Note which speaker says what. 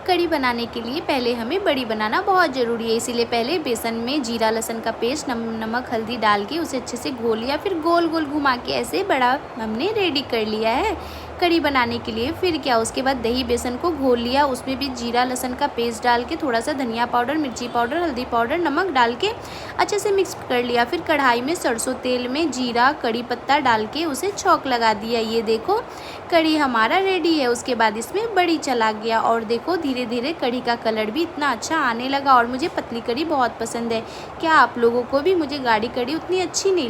Speaker 1: कढ़ी बनाने के लिए पहले हमें बड़ी बनाना बहुत ज़रूरी है, इसीलिए पहले बेसन में जीरा लहसुन का पेस्ट, नमक हल्दी डाल के उसे अच्छे से घोल लिया। फिर गोल गोल घुमा के ऐसे बड़ा हमने रेडी कर लिया है कढ़ी बनाने के लिए। फिर क्या, उसके बाद दही बेसन को घोल लिया, उसमें भी जीरा लहसुन का पेस्ट डाल के थोड़ा सा धनिया पाउडर, मिर्ची पाउडर, हल्दी पाउडर, नमक डाल के अच्छे से मिक्स कर लिया। फिर कढ़ाई में सरसों तेल में जीरा कड़ी पत्ता डाल के उसे छौंक लगा दिया। ये देखो कढ़ी हमारा रेडी है। उसके बाद इसमें बड़ी चला गया और देखो धीरे धीरे कढ़ी का कलर भी इतना अच्छा आने लगा। और मुझे पतली कढ़ी बहुत पसंद है। क्या आप लोगों को भी? मुझे गाढ़ी कढ़ी उतनी अच्छी नहीं